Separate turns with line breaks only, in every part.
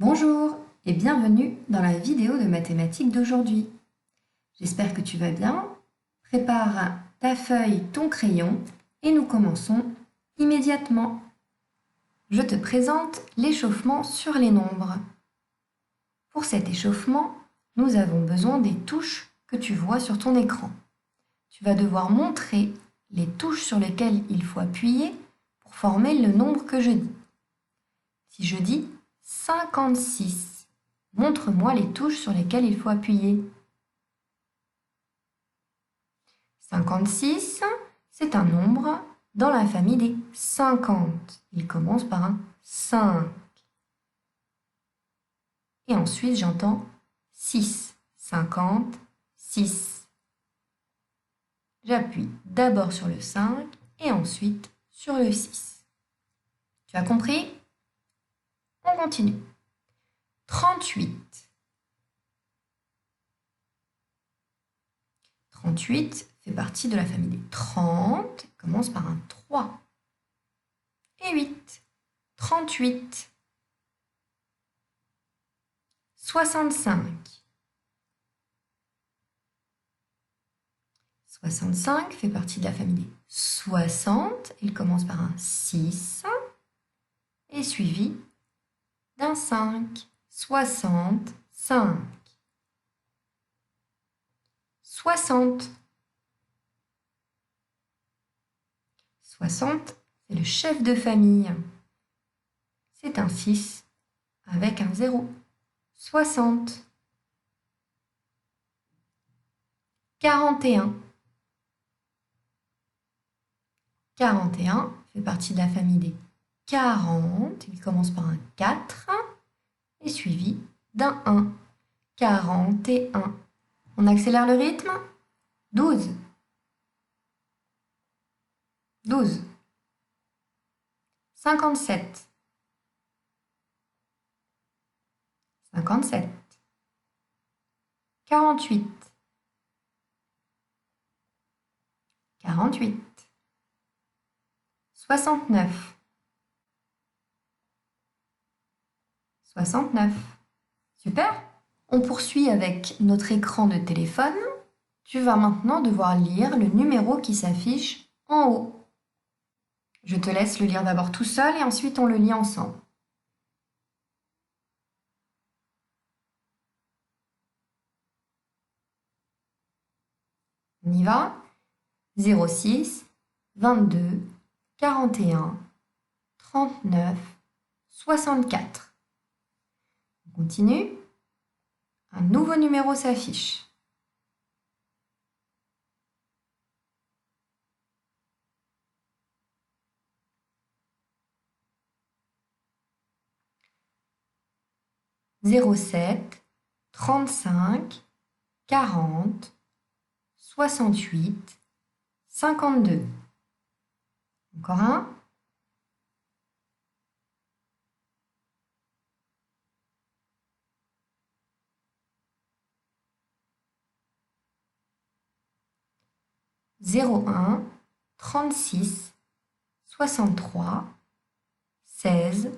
Bonjour et bienvenue dans la vidéo de mathématiques d'aujourd'hui. J'espère que tu vas bien. Prépare ta feuille, ton crayon et nous commençons immédiatement. Je te présente l'échauffement sur les nombres. Pour cet échauffement, nous avons besoin des touches que tu vois sur ton écran. Tu vas devoir montrer les touches sur lesquelles il faut appuyer pour former le nombre que je dis. Si je dis 56, montre-moi les touches sur lesquelles il faut appuyer. 56, c'est un nombre dans la famille des 50. Il commence par un 5. Et ensuite, j'entends 6. 56. J'appuie d'abord sur le 5 et ensuite sur le 6. Tu as compris? On continue. 38. 38 fait partie de la famille des 30, commence par un 3. Et 8. 38. 65. 65 fait partie de la famille des 60, il commence par un 6 et suivi d'un 5. 65. 60. 60, c'est le chef de famille. C'est un 6 avec un 0. 60. 41. 41 fait partie de la famille des 40. Il commence par un 4 et suivi d'un 1. 41. On accélère le rythme. 12. 12. 57. 57. 48. 48. 69. 69. Super! On poursuit avec notre écran de téléphone. Tu vas maintenant devoir lire le numéro qui s'affiche en haut. Je te laisse le lire d'abord tout seul et ensuite on le lit ensemble. On y va? 06, 22, 41, 39, 64. On continue. Un nouveau numéro s'affiche. « 07, 35, 40, 68, 52. Encore un. 01, 36, 63, 16,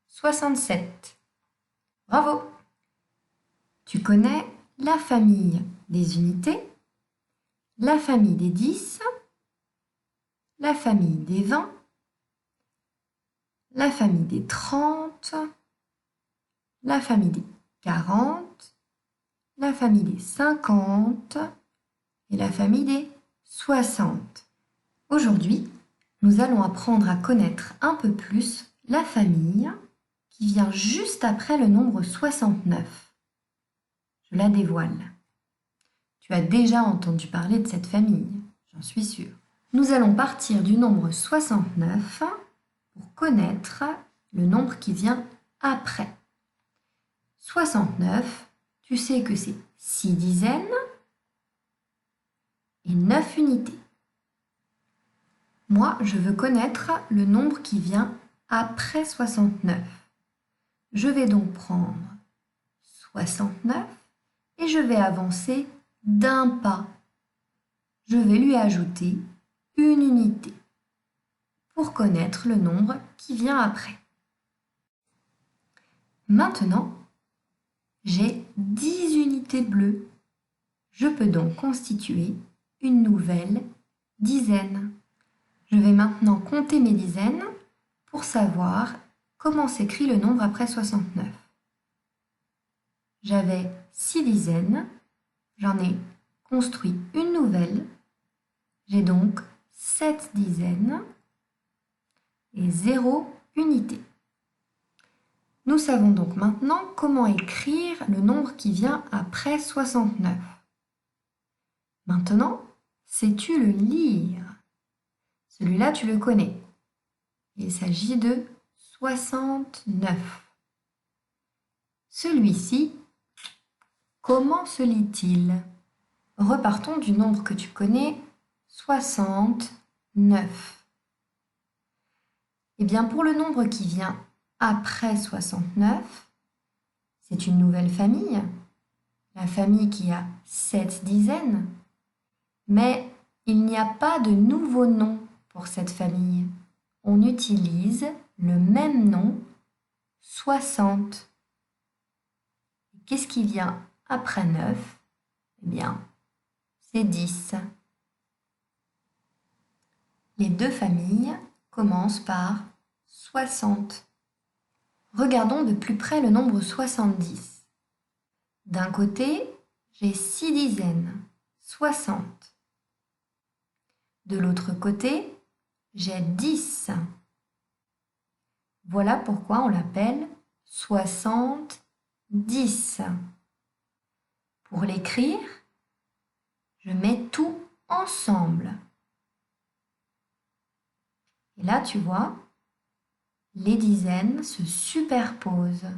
67. Bravo! Tu connais la famille des unités, la famille des 10, la famille des 20, la famille des 30, la famille des 40, la famille des 50 et la famille des 60. Aujourd'hui, nous allons apprendre à connaître un peu plus la famille qui vient juste après le nombre 69. Je la dévoile. Tu as déjà entendu parler de cette famille, j'en suis sûre. Nous allons partir du nombre 69 pour connaître le nombre qui vient après. 69, tu sais que c'est 6 dizaines et 9 unités. Moi, je veux connaître le nombre qui vient après 69. Je vais donc prendre 69 et je vais avancer d'un pas. Je vais lui ajouter une unité pour connaître le nombre qui vient après. Maintenant, j'ai 10 unités bleues. Je peux donc constituer une nouvelle dizaine. Je vais maintenant compter mes dizaines pour savoir comment s'écrit le nombre après 69. J'avais 6 dizaines, j'en ai construit une nouvelle. J'ai donc 7 dizaines et 0 unité. Nous savons donc maintenant comment écrire le nombre qui vient après 69. Maintenant, sais-tu le lire? Celui-là, tu le connais. Il s'agit de 69. Celui-ci, comment se lit-il? Repartons du nombre que tu connais, 69. Eh bien, pour le nombre qui vient après 69, c'est une nouvelle famille, la famille qui a 7 dizaines, mais il n'y a pas de nouveau nom pour cette famille. On utilise le même nom, 60. Qu'est-ce qui vient après 9? Eh bien, c'est 10. Les deux familles commencent par 60. Regardons de plus près le nombre 70. D'un côté, j'ai 6 dizaines, 60. De l'autre côté, j'ai 10. Voilà pourquoi on l'appelle 70. Pour l'écrire, je mets tout ensemble. Et là, tu vois, les dizaines se superposent.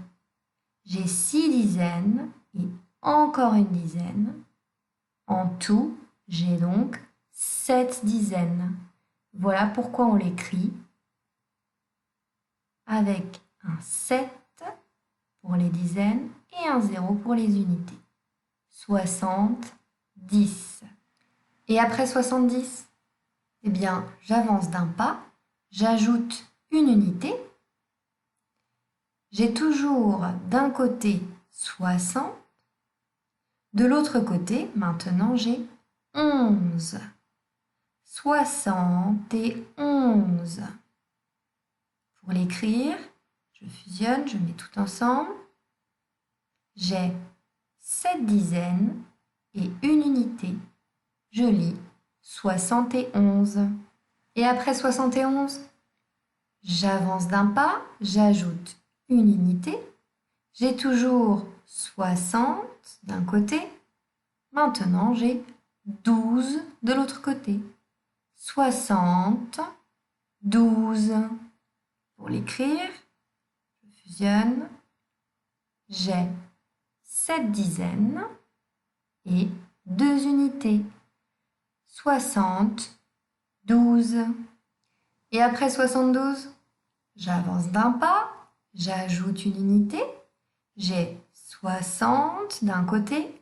J'ai 6 dizaines et encore une dizaine. En tout, j'ai donc 7 dizaines. Voilà pourquoi on l'écrit avec un 7 pour les dizaines et un 0 pour les unités. 70. Et après 70, eh bien, j'avance d'un pas, j'ajoute une unité. J'ai toujours d'un côté 60, de l'autre côté, maintenant j'ai 11. 71. Pour l'écrire, je fusionne, je mets tout ensemble. J'ai 7 dizaines et une unité. Je lis 71. Et après 71, j'avance d'un pas, j'ajoute une unité. J'ai toujours 60 d'un côté. Maintenant, j'ai 12 de l'autre côté. 72. Pour l'écrire, je fusionne. J'ai 7 dizaines et 2 unités. 72. Et après 72, j'avance d'un pas, j'ajoute une unité. J'ai 60 d'un côté,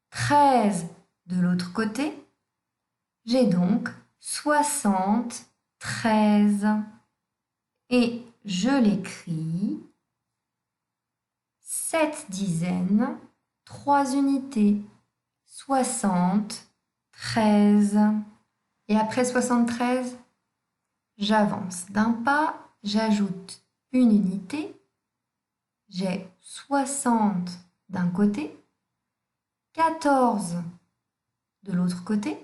13 de l'autre côté. J'ai donc 73. Et je l'écris 7 dizaines, 3 unités, 73. Et après 73, j'avance d'un pas, j'ajoute une unité. J'ai 60 d'un côté, 14 de l'autre côté.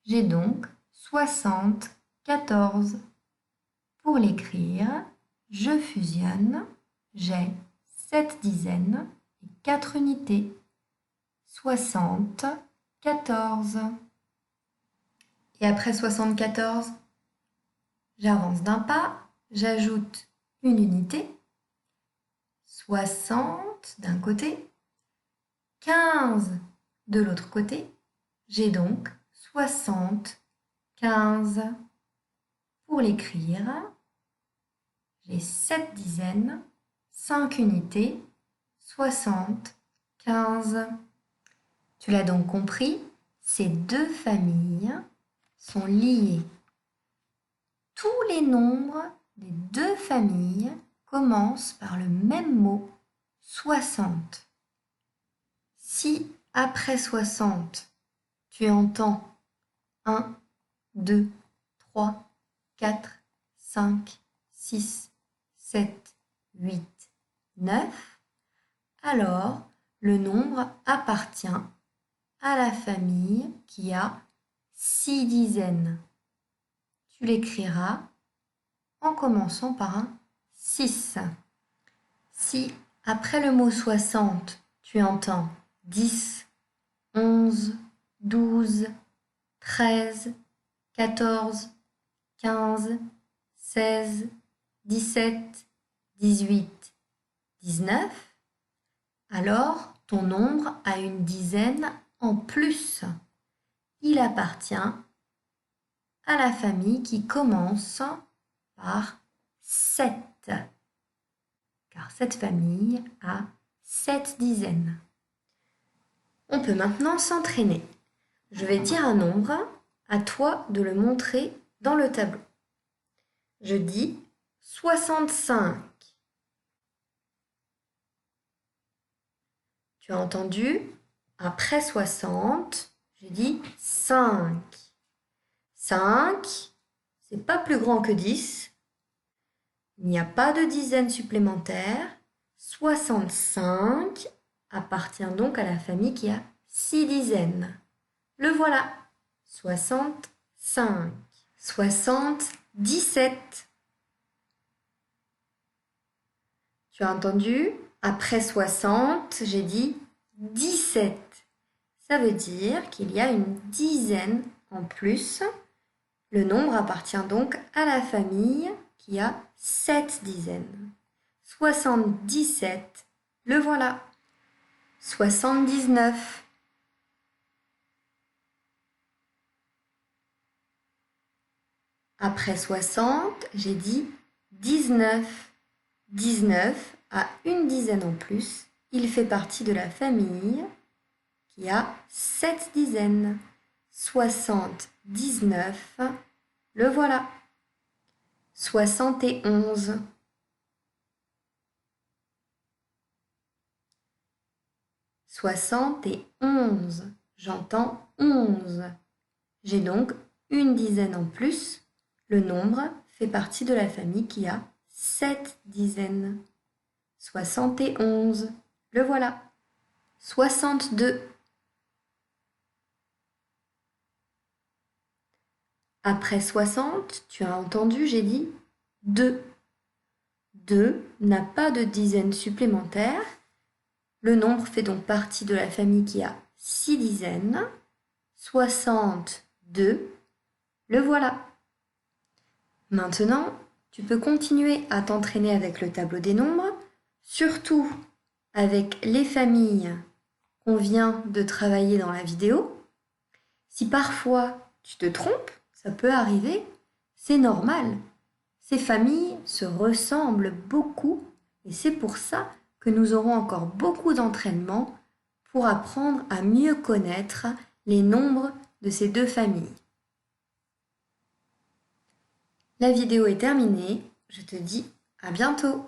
J'ai donc 74. Pour l'écrire, je fusionne. J'ai 7 dizaines et 4 unités. 74. Et après 74, j'avance d'un pas, j'ajoute une unité. 60 d'un côté, 15 de l'autre côté. J'ai donc 75. Pour l'écrire, j'ai 7 dizaines, 5 unités, 75. Tu l'as donc compris, ces deux familles sont liées. Tous les nombres des deux familles commence par le même mot, 60. Si après 60, tu entends 1, 2, 3, 4, 5, 6, 7, 8, 9, alors le nombre appartient à la famille qui a 6 dizaines. Tu l'écriras en commençant par un 6. Si après le mot 60, tu entends 10, 11, 12, 13, 14, 15, 16, 17, 18, 19, alors ton nombre a une dizaine en plus. Il appartient à la famille qui commence par 7, car cette famille a 7 dizaines. On peut maintenant s'entraîner. Je vais dire un nombre, à toi de le montrer dans le tableau. Je dis 65. Tu as entendu? Après 60, je dis 5. 5, c'est pas plus grand que 10. Il n'y a pas de dizaines supplémentaires. 65 appartient donc à la famille qui a 6 dizaines. Le voilà. 65. 77. Tu as entendu? Après 60, j'ai dit 17. Ça veut dire qu'il y a une dizaine en plus. Le nombre appartient donc à la famille qui a 7 dizaines. 77, le voilà. 79. Après 60, j'ai dit 19. 19 a une dizaine en plus. Il fait partie de la famille qui a 7 dizaines. 79, le voilà. 71. 71, j'entends 11. J'ai donc une dizaine en plus. Le nombre fait partie de la famille qui a 7 dizaines. 71, le voilà. 62. Après 60, tu as entendu, j'ai dit 2. 2 n'a pas de dizaines supplémentaires. Le nombre fait donc partie de la famille qui a 6 dizaines. 62, le voilà. Maintenant, tu peux continuer à t'entraîner avec le tableau des nombres, surtout avec les familles qu'on vient de travailler dans la vidéo. Si parfois tu te trompes, ça peut arriver, c'est normal. Ces familles se ressemblent beaucoup et c'est pour ça que nous aurons encore beaucoup d'entraînement pour apprendre à mieux connaître les nombres de ces deux familles. La vidéo est terminée, je te dis à bientôt.